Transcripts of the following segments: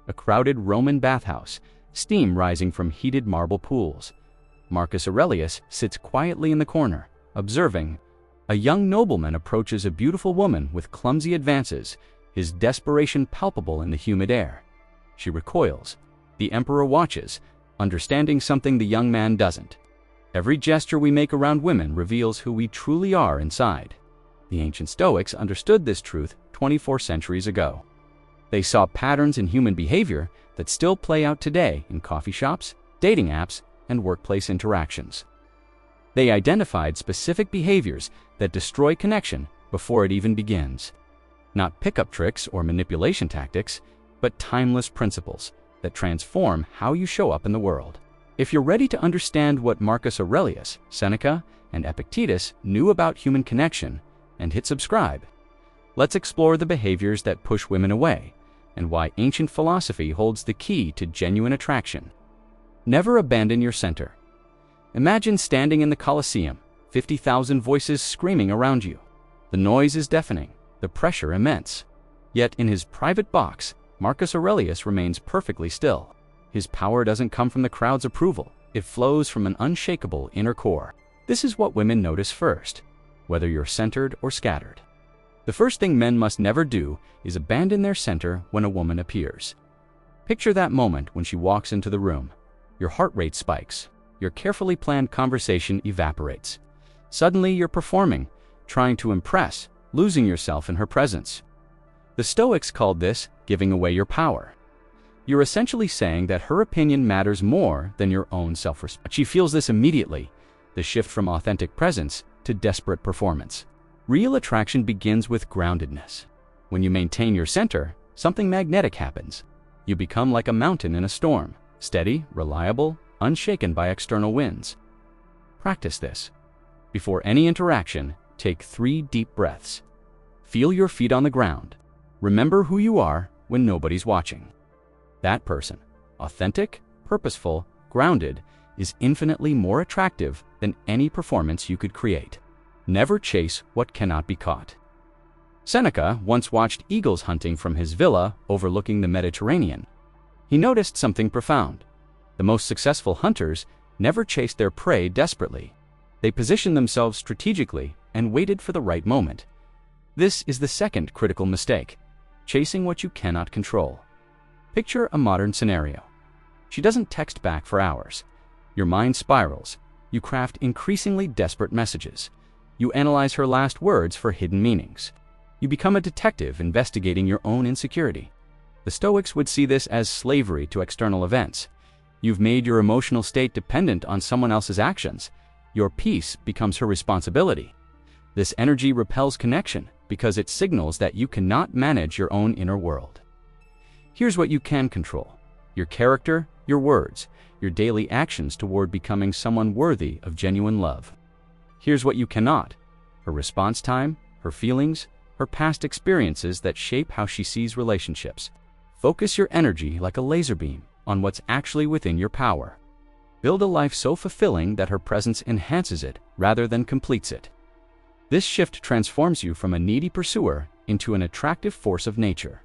a crowded Roman bathhouse, steam rising from heated marble pools. Marcus Aurelius sits quietly in the corner, observing. A young nobleman approaches a beautiful woman with clumsy advances, his desperation palpable in the humid air. She recoils. The emperor watches, understanding something the young man doesn't. Every gesture we make around women reveals who we truly are inside. The ancient Stoics understood this truth 24 centuries ago. They saw patterns in human behavior that still play out today in coffee shops, dating apps, and workplace interactions. They identified specific behaviors that destroy connection before it even begins. Not pickup tricks or manipulation tactics, but timeless principles that transform how you show up in the world. If you're ready to understand what Marcus Aurelius, Seneca, and Epictetus knew about human connection, and hit subscribe, let's explore the behaviors that push women away and why ancient philosophy holds the key to genuine attraction. Never abandon your center. Imagine standing in the Colosseum, 50,000 voices screaming around you. The noise is deafening, the pressure immense. Yet in his private box, Marcus Aurelius remains perfectly still. His power doesn't come from the crowd's approval. It flows from an unshakable inner core. This is what women notice first, whether you're centered or scattered. The first thing men must never do is abandon their center when a woman appears. Picture that moment when she walks into the room. Your heart rate spikes. Your carefully planned conversation evaporates. Suddenly you're performing, trying to impress, losing yourself in her presence. The Stoics called this giving away your power. You're essentially saying that her opinion matters more than your own self-respect. She feels this immediately, the shift from authentic presence to desperate performance. Real attraction begins with groundedness. When you maintain your center, something magnetic happens. You become like a mountain in a storm, steady, reliable, unshaken by external winds. Practice this. Before any interaction, take 3 deep breaths. Feel your feet on the ground. Remember who you are when nobody's watching. That person, authentic, purposeful, grounded, is infinitely more attractive than any performance you could create. Never chase what cannot be caught. Seneca once watched eagles hunting from his villa overlooking the Mediterranean. He noticed something profound. The most successful hunters never chased their prey desperately. They positioned themselves strategically and waited for the right moment. This is the second critical mistake: chasing what you cannot control. Picture a modern scenario. She doesn't text back for hours. Your mind spirals. You craft increasingly desperate messages. You analyze her last words for hidden meanings. You become a detective investigating your own insecurity. The Stoics would see this as slavery to external events. You've made your emotional state dependent on someone else's actions. Your peace becomes her responsibility. This energy repels connection because it signals that you cannot manage your own inner world. Here's what you can control: your character, your words, your daily actions toward becoming someone worthy of genuine love. Here's what you cannot: her response time, her feelings, her past experiences that shape how she sees relationships. Focus your energy like a laser beam on what's actually within your power. Build a life so fulfilling that her presence enhances it rather than completes it. This shift transforms you from a needy pursuer into an attractive force of nature.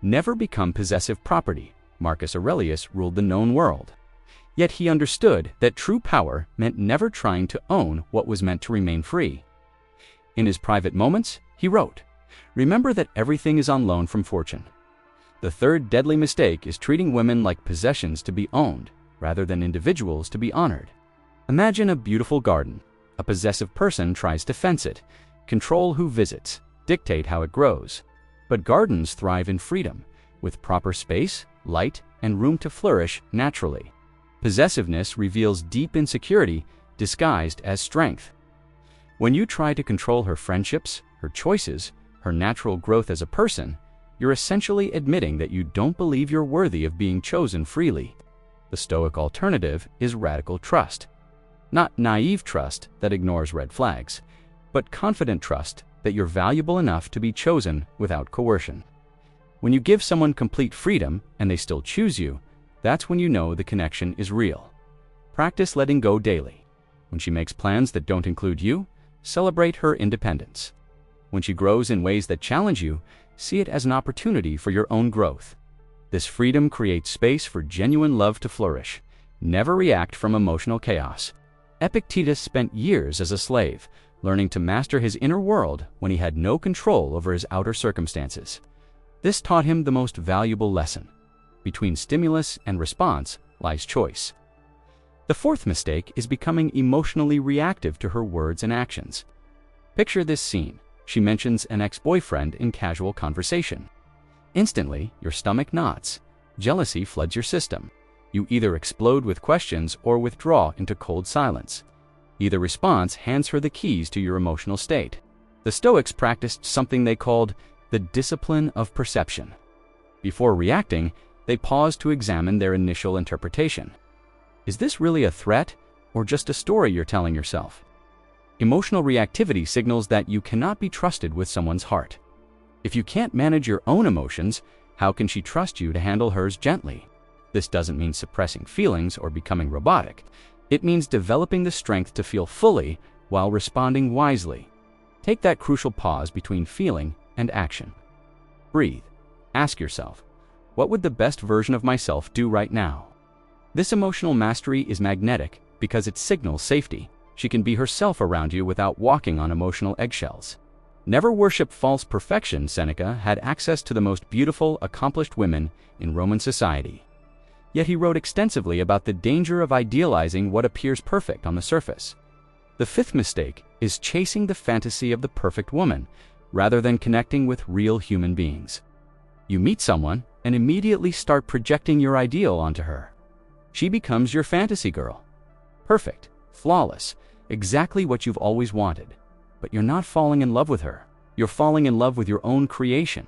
Never become possessive property. Marcus Aurelius ruled the known world. Yet he understood that true power meant never trying to own what was meant to remain free. In his private moments, he wrote, "Remember that everything is on loan from fortune." The third deadly mistake is treating women like possessions to be owned, rather than individuals to be honored. Imagine a beautiful garden. A possessive person tries to fence it, control who visits, dictate how it grows. But gardens thrive in freedom, with proper space, light, and room to flourish naturally. Possessiveness reveals deep insecurity disguised as strength. When you try to control her friendships, her choices, her natural growth as a person, you're essentially admitting that you don't believe you're worthy of being chosen freely. The Stoic alternative is radical trust. Not naive trust that ignores red flags, but confident trust that you're valuable enough to be chosen without coercion. When you give someone complete freedom and they still choose you, that's when you know the connection is real. Practice letting go daily. When she makes plans that don't include you, celebrate her independence. When she grows in ways that challenge you, see it as an opportunity for your own growth. This freedom creates space for genuine love to flourish. Never react from emotional chaos. Epictetus spent years as a slave, learning to master his inner world when he had no control over his outer circumstances. This taught him the most valuable lesson. Between stimulus and response lies choice. The fourth mistake is becoming emotionally reactive to her words and actions. Picture this scene. She mentions an ex-boyfriend in casual conversation. Instantly, your stomach knots. Jealousy floods your system. You either explode with questions or withdraw into cold silence. Either response hands her the keys to your emotional state. The Stoics practiced something they called the discipline of perception. Before reacting, they paused to examine their initial interpretation. Is this really a threat, or just a story you're telling yourself? Emotional reactivity signals that you cannot be trusted with someone's heart. If you can't manage your own emotions, how can she trust you to handle hers gently? This doesn't mean suppressing feelings or becoming robotic. It means developing the strength to feel fully while responding wisely. Take that crucial pause between feeling and action. Breathe. Ask yourself, what would the best version of myself do right now? This emotional mastery is magnetic because it signals safety. She can be herself around you without walking on emotional eggshells. Never worship false perfection. Seneca had access to the most beautiful, accomplished women in Roman society. Yet he wrote extensively about the danger of idealizing what appears perfect on the surface. The fifth mistake is chasing the fantasy of the perfect woman rather than connecting with real human beings. You meet someone and immediately start projecting your ideal onto her. She becomes your fantasy girl. Perfect, flawless, exactly what you've always wanted. But you're not falling in love with her. You're falling in love with your own creation.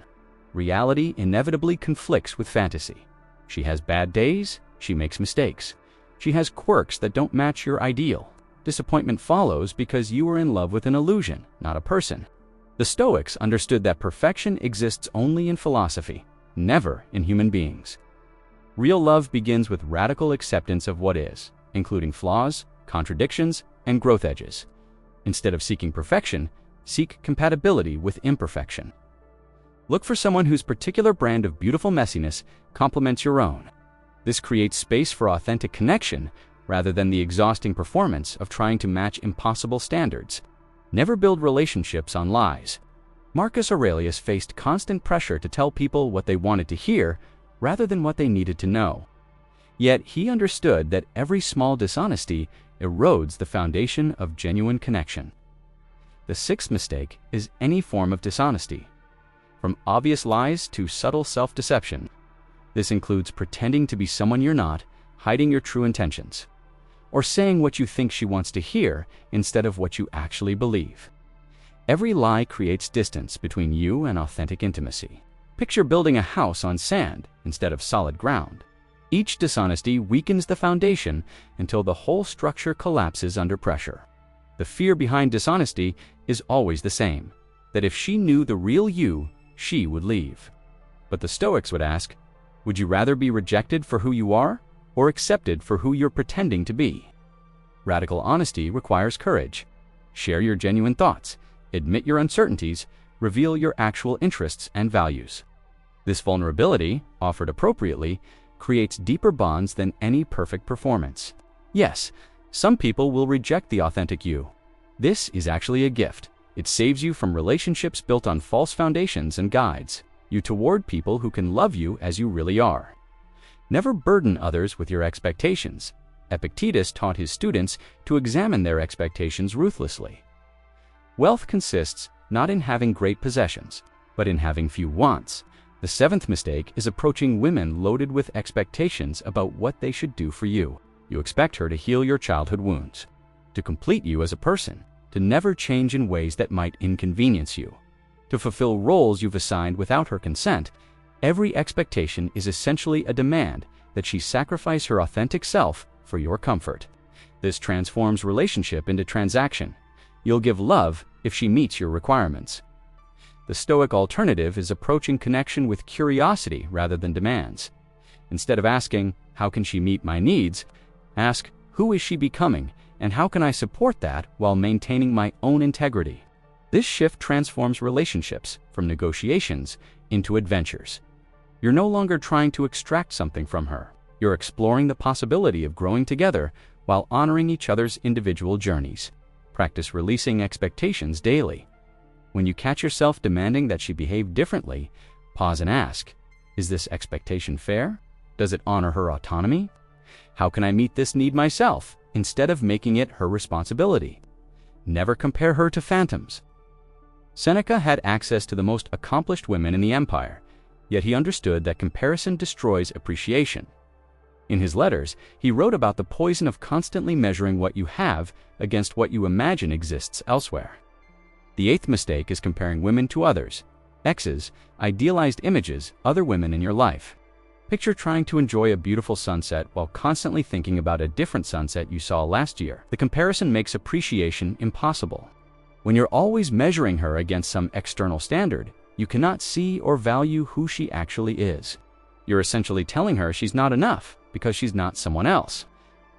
Reality inevitably conflicts with fantasy. She has bad days, she makes mistakes. She has quirks that don't match your ideal. Disappointment follows because you are in love with an illusion, not a person. The Stoics understood that perfection exists only in philosophy, never in human beings. Real love begins with radical acceptance of what is, including flaws, contradictions, and growth edges. Instead of seeking perfection, seek compatibility with imperfection. Look for someone whose particular brand of beautiful messiness complements your own. This creates space for authentic connection rather than the exhausting performance of trying to match impossible standards. Never build relationships on lies. Marcus Aurelius faced constant pressure to tell people what they wanted to hear rather than what they needed to know. Yet he understood that every small dishonesty erodes the foundation of genuine connection. The sixth mistake is any form of dishonesty. From obvious lies to subtle self-deception. This includes pretending to be someone you're not, hiding your true intentions, or saying what you think she wants to hear instead of what you actually believe. Every lie creates distance between you and authentic intimacy. Picture building a house on sand instead of solid ground. Each dishonesty weakens the foundation until the whole structure collapses under pressure. The fear behind dishonesty is always the same, that if she knew the real you, she would leave. But the Stoics would ask, would you rather be rejected for who you are or accepted for who you're pretending to be? Radical honesty requires courage. Share your genuine thoughts, admit your uncertainties, reveal your actual interests and values. This vulnerability, offered appropriately, creates deeper bonds than any perfect performance. Yes, some people will reject the authentic you. This is actually a gift. It saves you from relationships built on false foundations and guides you toward people who can love you as you really are. Never burden others with your expectations. Epictetus taught his students to examine their expectations ruthlessly. Wealth consists not in having great possessions, but in having few wants. The seventh mistake is approaching women loaded with expectations about what they should do for you. You expect her to heal your childhood wounds, to complete you as a person, to never change in ways that might inconvenience you, to fulfill roles you've assigned without her consent. Every expectation is essentially a demand that she sacrifice her authentic self for your comfort. This transforms relationship into transaction. You'll give love if she meets your requirements. The Stoic alternative is approaching connection with curiosity rather than demands. Instead of asking, how can she meet my needs? Ask, who is she becoming, and how can I support that while maintaining my own integrity? This shift transforms relationships from negotiations into adventures. You're no longer trying to extract something from her. You're exploring the possibility of growing together while honoring each other's individual journeys. Practice releasing expectations daily. When you catch yourself demanding that she behave differently, pause and ask, is this expectation fair? Does it honor her autonomy? How can I meet this need myself, instead of making it her responsibility? Never compare her to phantoms. Seneca had access to the most accomplished women in the empire, yet he understood that comparison destroys appreciation. In his letters, he wrote about the poison of constantly measuring what you have against what you imagine exists elsewhere. The eighth mistake is comparing women to others. Exes, idealized images, other women in your life. Picture trying to enjoy a beautiful sunset while constantly thinking about a different sunset you saw last year. The comparison makes appreciation impossible. When you're always measuring her against some external standard, you cannot see or value who she actually is. You're essentially telling her she's not enough because she's not someone else.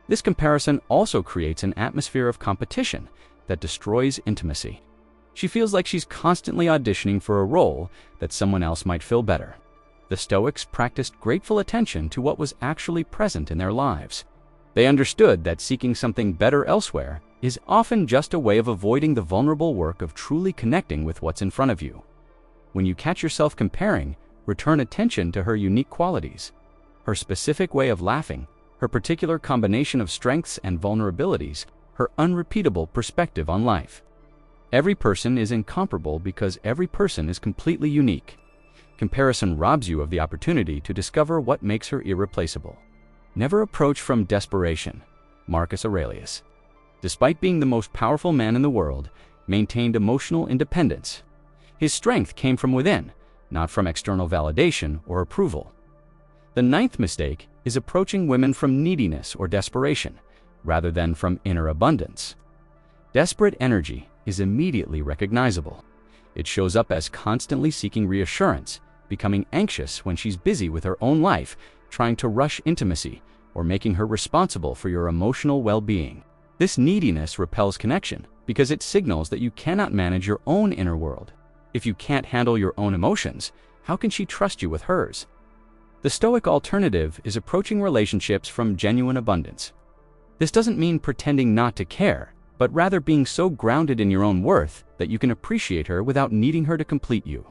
This comparison also creates an atmosphere of competition that destroys intimacy. She feels like she's constantly auditioning for a role that someone else might fill better. The Stoics practiced grateful attention to what was actually present in their lives. They understood that seeking something better elsewhere is often just a way of avoiding the vulnerable work of truly connecting with what's in front of you. When you catch yourself comparing, return attention to her unique qualities, her specific way of laughing, her particular combination of strengths and vulnerabilities, her unrepeatable perspective on life. Every person is incomparable because every person is completely unique. Comparison robs you of the opportunity to discover what makes her irreplaceable. Never approach from desperation. Marcus Aurelius. Despite being the most powerful man in the world, maintained emotional independence. His strength came from within, not from external validation or approval. The ninth mistake is approaching women from neediness or desperation, rather than from inner abundance. Desperate energy is immediately recognizable. It shows up as constantly seeking reassurance, becoming anxious when she's busy with her own life, trying to rush intimacy, or making her responsible for your emotional well-being. This neediness repels connection because it signals that you cannot manage your own inner world. If you can't handle your own emotions, how can she trust you with hers? The Stoic alternative is approaching relationships from genuine abundance. This doesn't mean pretending not to care, but rather being so grounded in your own worth that you can appreciate her without needing her to complete you.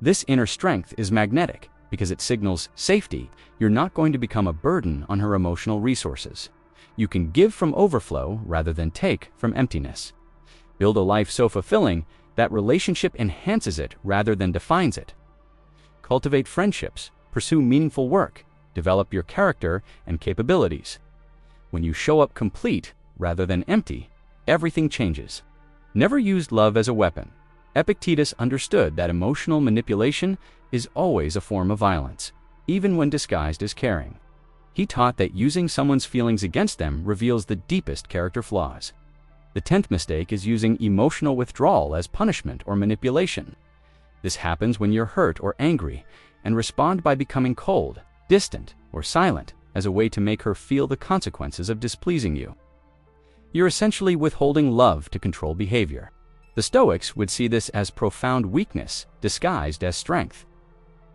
This inner strength is magnetic because it signals safety. You're not going to become a burden on her emotional resources. You can give from overflow rather than take from emptiness. Build a life so fulfilling that relationship enhances it rather than defines it. Cultivate friendships, pursue meaningful work, develop your character and capabilities. When you show up complete rather than empty, everything changes. Never use love as a weapon. Epictetus understood that emotional manipulation is always a form of violence, even when disguised as caring. He taught that using someone's feelings against them reveals the deepest character flaws. The 10th mistake is using emotional withdrawal as punishment or manipulation. This happens when you're hurt or angry and respond by becoming cold, distant, or silent as a way to make her feel the consequences of displeasing you. You're essentially withholding love to control behavior. The Stoics would see this as profound weakness disguised as strength.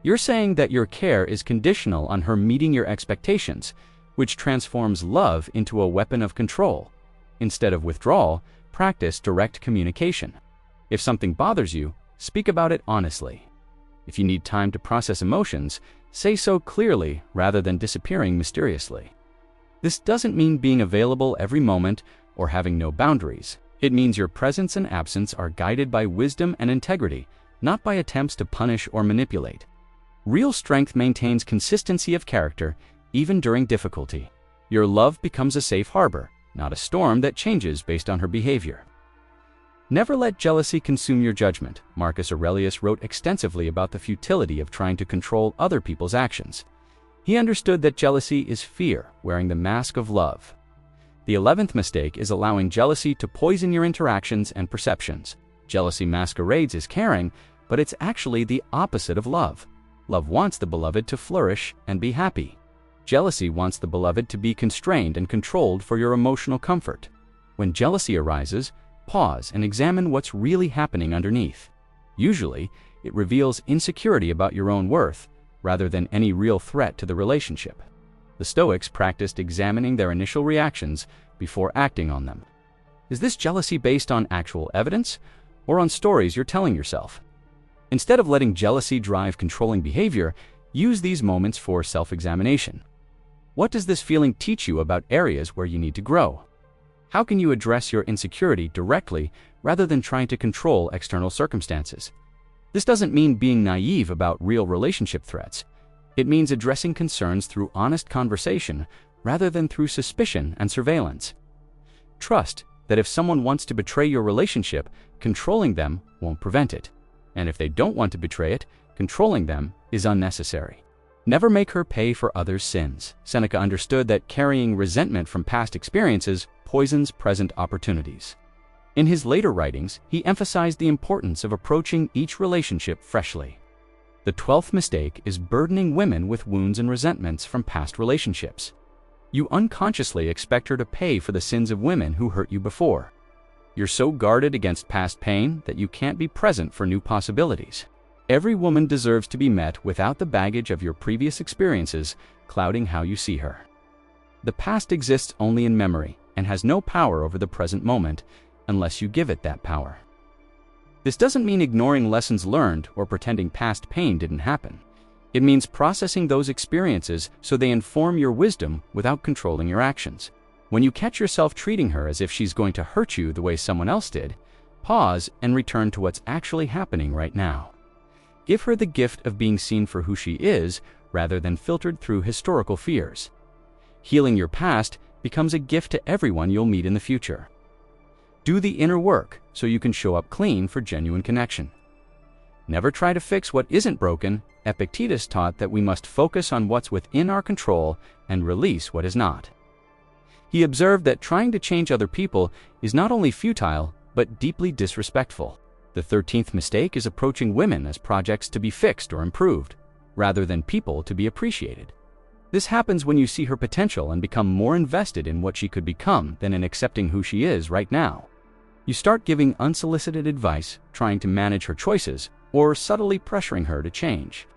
You're saying that your care is conditional on her meeting your expectations, which transforms love into a weapon of control. Instead of withdrawal, practice direct communication. If something bothers you, speak about it honestly. If you need time to process emotions, say so clearly rather than disappearing mysteriously. This doesn't mean being available every moment or having no boundaries. It means your presence and absence are guided by wisdom and integrity, not by attempts to punish or manipulate. Real strength maintains consistency of character, even during difficulty. Your love becomes a safe harbor, not a storm that changes based on her behavior. Never let jealousy consume your judgment. Marcus Aurelius wrote extensively about the futility of trying to control other people's actions. He understood that jealousy is fear wearing the mask of love. The 11th mistake is allowing jealousy to poison your interactions and perceptions. Jealousy masquerades as caring, but it's actually the opposite of love. Love wants the beloved to flourish and be happy. Jealousy wants the beloved to be constrained and controlled for your emotional comfort. When jealousy arises, pause and examine what's really happening underneath. Usually, it reveals insecurity about your own worth, rather than any real threat to the relationship. The Stoics practiced examining their initial reactions before acting on them. Is this jealousy based on actual evidence or on stories you're telling yourself? Instead of letting jealousy drive controlling behavior, use these moments for self-examination. What does this feeling teach you about areas where you need to grow? How can you address your insecurity directly rather than trying to control external circumstances? This doesn't mean being naive about real relationship threats. It means addressing concerns through honest conversation rather than through suspicion and surveillance. Trust that if someone wants to betray your relationship, controlling them won't prevent it. And if they don't want to betray it, controlling them is unnecessary. Never make her pay for others' sins. Seneca understood that carrying resentment from past experiences poisons present opportunities. In his later writings, he emphasized the importance of approaching each relationship freshly. The 12th mistake is burdening women with wounds and resentments from past relationships. You unconsciously expect her to pay for the sins of women who hurt you before. You're so guarded against past pain that you can't be present for new possibilities. Every woman deserves to be met without the baggage of your previous experiences clouding how you see her. The past exists only in memory and has no power over the present moment unless you give it that power. This doesn't mean ignoring lessons learned or pretending past pain didn't happen. It means processing those experiences so they inform your wisdom without controlling your actions. When you catch yourself treating her as if she's going to hurt you the way someone else did, pause and return to what's actually happening right now. Give her the gift of being seen for who she is rather than filtered through historical fears. Healing your past becomes a gift to everyone you'll meet in the future. Do the inner work so you can show up clean for genuine connection. Never try to fix what isn't broken. Epictetus taught that we must focus on what's within our control and release what is not. He observed that trying to change other people is not only futile, but deeply disrespectful. The 13th mistake is approaching women as projects to be fixed or improved, rather than people to be appreciated. This happens when you see her potential and become more invested in what she could become than in accepting who she is right now. You start giving unsolicited advice, trying to manage her choices, or subtly pressuring her to change.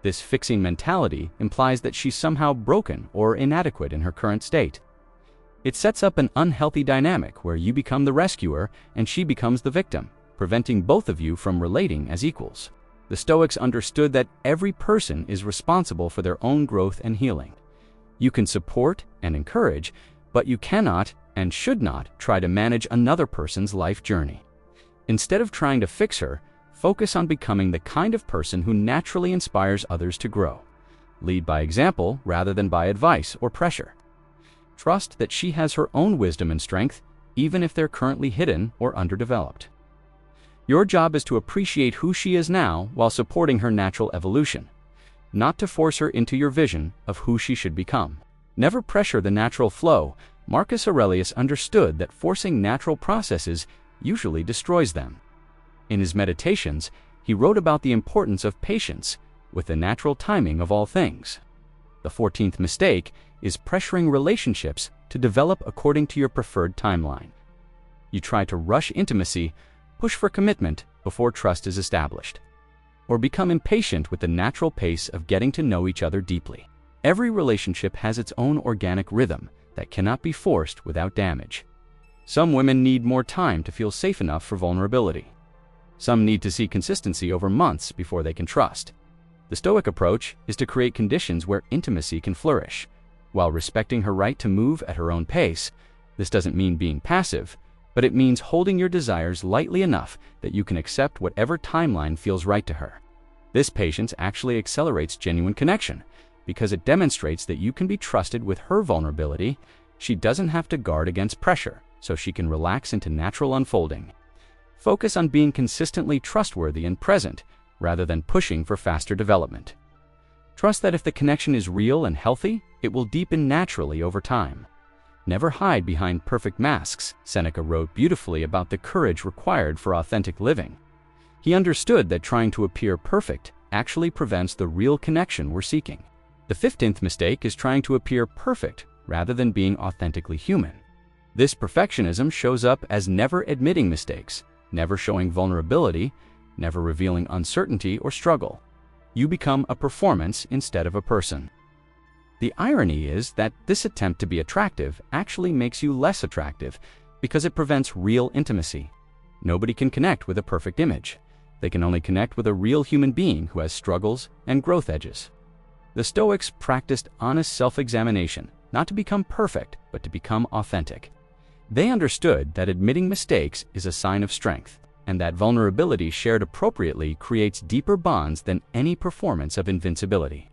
This fixing mentality implies that she's somehow broken or inadequate in her current state. It sets up an unhealthy dynamic where you become the rescuer and she becomes the victim, preventing both of you from relating as equals. The Stoics understood that every person is responsible for their own growth and healing. You can support and encourage, but you cannot and should not try to manage another person's life journey. Instead of trying to fix her, focus on becoming the kind of person who naturally inspires others to grow. Lead by example rather than by advice or pressure. Trust that she has her own wisdom and strength, even if they're currently hidden or underdeveloped. Your job is to appreciate who she is now while supporting her natural evolution, not to force her into your vision of who she should become. Never pressure the natural flow. Marcus Aurelius understood that forcing natural processes usually destroys them. In his Meditations, he wrote about the importance of patience with the natural timing of all things. The 14th mistake is pressuring relationships to develop according to your preferred timeline. You try to rush intimacy, push for commitment before trust is established, or become impatient with the natural pace of getting to know each other deeply. Every relationship has its own organic rhythm that cannot be forced without damage. Some women need more time to feel safe enough for vulnerability. Some need to see consistency over months before they can trust. The Stoic approach is to create conditions where intimacy can flourish, while respecting her right to move at her own pace. This doesn't mean being passive, but it means holding your desires lightly enough that you can accept whatever timeline feels right to her. This patience actually accelerates genuine connection, because it demonstrates that you can be trusted with her vulnerability. She doesn't have to guard against pressure, so she can relax into natural unfolding. Focus on being consistently trustworthy and present, rather than pushing for faster development. Trust that if the connection is real and healthy, it will deepen naturally over time. Never hide behind perfect masks. Seneca wrote beautifully about the courage required for authentic living. He understood that trying to appear perfect actually prevents the real connection we're seeking. The 15th mistake is trying to appear perfect rather than being authentically human. This perfectionism shows up as never admitting mistakes, never showing vulnerability, never revealing uncertainty or struggle. You become a performance instead of a person. The irony is that this attempt to be attractive actually makes you less attractive because it prevents real intimacy. Nobody can connect with a perfect image. They can only connect with a real human being who has struggles and growth edges. The Stoics practiced honest self-examination, not to become perfect, but to become authentic. They understood that admitting mistakes is a sign of strength, and that vulnerability shared appropriately creates deeper bonds than any performance of invincibility.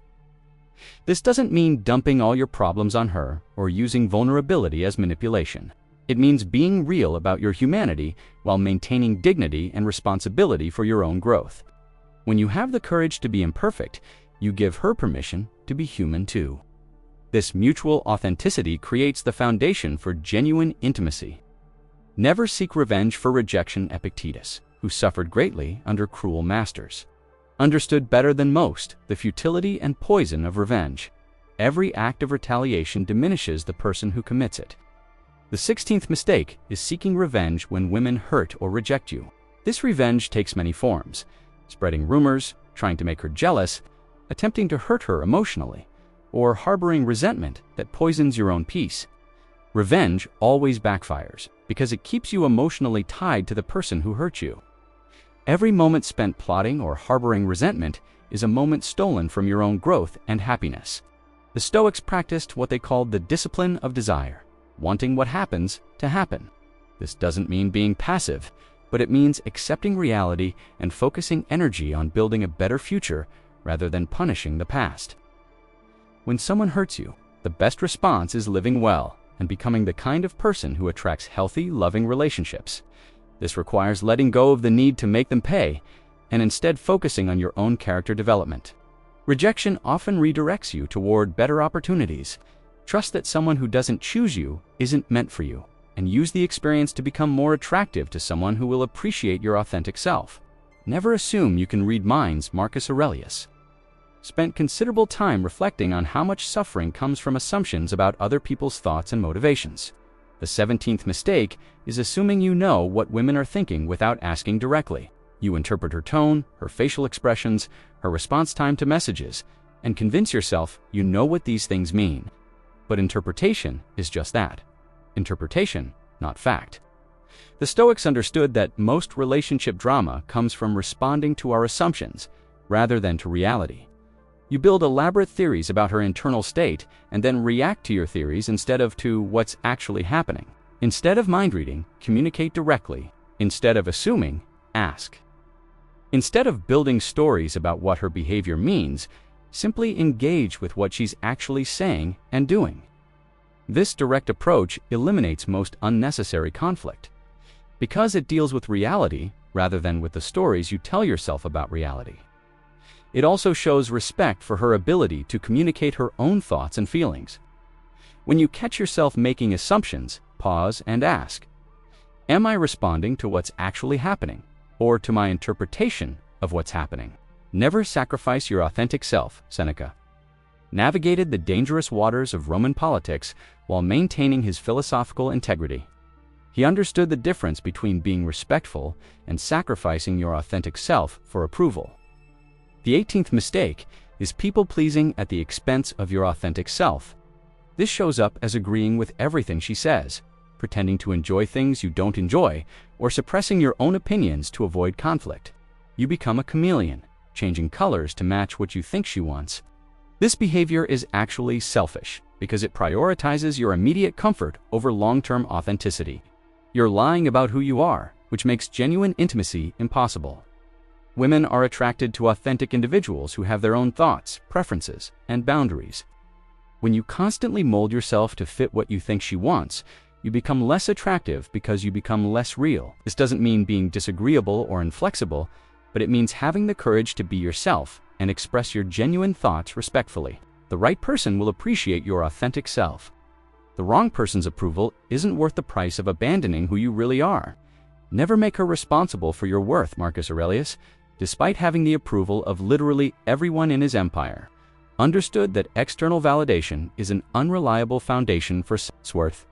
This doesn't mean dumping all your problems on her or using vulnerability as manipulation. It means being real about your humanity while maintaining dignity and responsibility for your own growth. When you have the courage to be imperfect, you give her permission to be human too. This mutual authenticity creates the foundation for genuine intimacy. Never seek revenge for rejection. Epictetus, who suffered greatly under cruel masters, understood better than most the futility and poison of revenge. Every act of retaliation diminishes the person who commits it. The 16th mistake is seeking revenge when women hurt or reject you. This revenge takes many forms: spreading rumors, trying to make her jealous, attempting to hurt her emotionally, or harboring resentment that poisons your own peace. Revenge always backfires because it keeps you emotionally tied to the person who hurt you. Every moment spent plotting or harboring resentment is a moment stolen from your own growth and happiness. The Stoics practiced what they called the discipline of desire, wanting what happens to happen. This doesn't mean being passive, but it means accepting reality and focusing energy on building a better future rather than punishing the past. When someone hurts you, the best response is living well and becoming the kind of person who attracts healthy, loving relationships. This requires letting go of the need to make them pay and instead focusing on your own character development. Rejection often redirects you toward better opportunities. Trust that someone who doesn't choose you isn't meant for you, and use the experience to become more attractive to someone who will appreciate your authentic self. Never assume you can read minds. Marcus Aurelius spent considerable time reflecting on how much suffering comes from assumptions about other people's thoughts and motivations. The 17th mistake is assuming you know what women are thinking without asking directly. You interpret her tone, her facial expressions, her response time to messages, and convince yourself you know what these things mean. But interpretation is just that. Interpretation, not fact. The Stoics understood that most relationship drama comes from responding to our assumptions rather than to reality. You build elaborate theories about her internal state and then react to your theories instead of to what's actually happening. Instead of mind reading, communicate directly. Instead of assuming, ask. Instead of building stories about what her behavior means, simply engage with what she's actually saying and doing. This direct approach eliminates most unnecessary conflict, because it deals with reality rather than with the stories you tell yourself about reality. It also shows respect for her ability to communicate her own thoughts and feelings. When you catch yourself making assumptions, pause and ask, am I responding to what's actually happening, or to my interpretation of what's happening? Never sacrifice your authentic self. Seneca navigated the dangerous waters of Roman politics while maintaining his philosophical integrity. He understood the difference between being respectful and sacrificing your authentic self for approval. The 18th mistake is people-pleasing at the expense of your authentic self. This shows up as agreeing with everything she says, pretending to enjoy things you don't enjoy, or suppressing your own opinions to avoid conflict. You become a chameleon, changing colors to match what you think she wants. This behavior is actually selfish because it prioritizes your immediate comfort over long-term authenticity. You're lying about who you are, which makes genuine intimacy impossible. Women are attracted to authentic individuals who have their own thoughts, preferences, and boundaries. When you constantly mold yourself to fit what you think she wants, you become less attractive because you become less real. This doesn't mean being disagreeable or inflexible, but it means having the courage to be yourself and express your genuine thoughts respectfully. The right person will appreciate your authentic self. The wrong person's approval isn't worth the price of abandoning who you really are. Never make her responsible for your worth. Marcus Aurelius, despite having the approval of literally everyone in his empire, understood that external validation is an unreliable foundation for self-worth.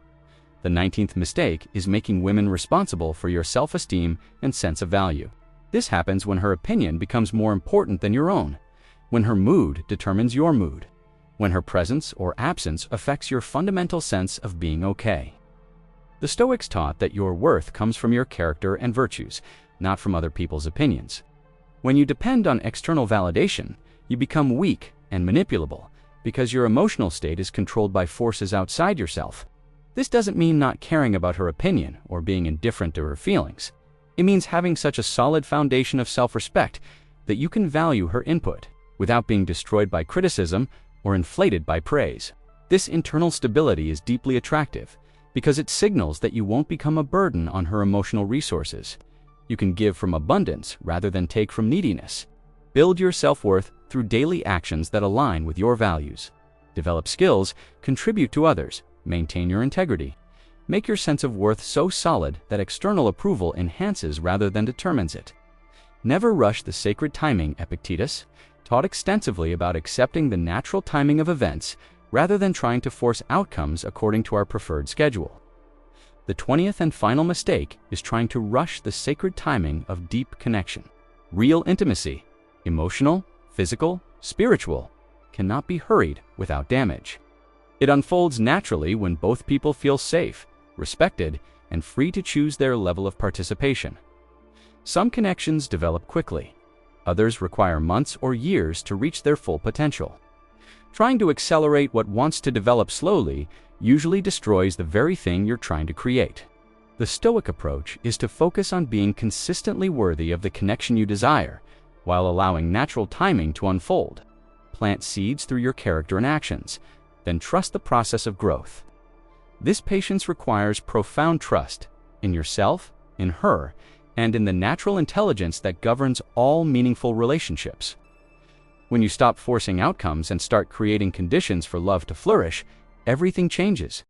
The 19th mistake is making women responsible for your self-esteem and sense of value. This happens when her opinion becomes more important than your own. when her mood determines your mood, when her presence or absence affects your fundamental sense of being okay. The Stoics taught that your worth comes from your character and virtues, not from other people's opinions. When you depend on external validation, you become weak and manipulable because your emotional state is controlled by forces outside yourself. This doesn't mean not caring about her opinion or being indifferent to her feelings. It means having such a solid foundation of self-respect that you can value her input without being destroyed by criticism or inflated by praise. This internal stability is deeply attractive because it signals that you won't become a burden on her emotional resources. You can give from abundance rather than take from neediness. Build your self-worth through daily actions that align with your values. Develop skills, contribute to others, maintain your integrity. Make your sense of worth so solid that external approval enhances rather than determines it. Never rush the sacred timing. Epictetus taught extensively about accepting the natural timing of events rather than trying to force outcomes according to our preferred schedule. The 20th and final mistake is trying to rush the sacred timing of deep connection. Real intimacy, emotional, physical, spiritual, cannot be hurried without damage. It unfolds naturally when both people feel safe, respected, and free to choose their level of participation. Some connections develop quickly. Others require months or years to reach their full potential. Trying to accelerate what wants to develop slowly usually destroys the very thing you're trying to create. The Stoic approach is to focus on being consistently worthy of the connection you desire, while allowing natural timing to unfold. Plant seeds through your character and actions, then trust the process of growth. This patience requires profound trust in yourself, in her, and in the natural intelligence that governs all meaningful relationships. When you stop forcing outcomes and start creating conditions for love to flourish, everything changes.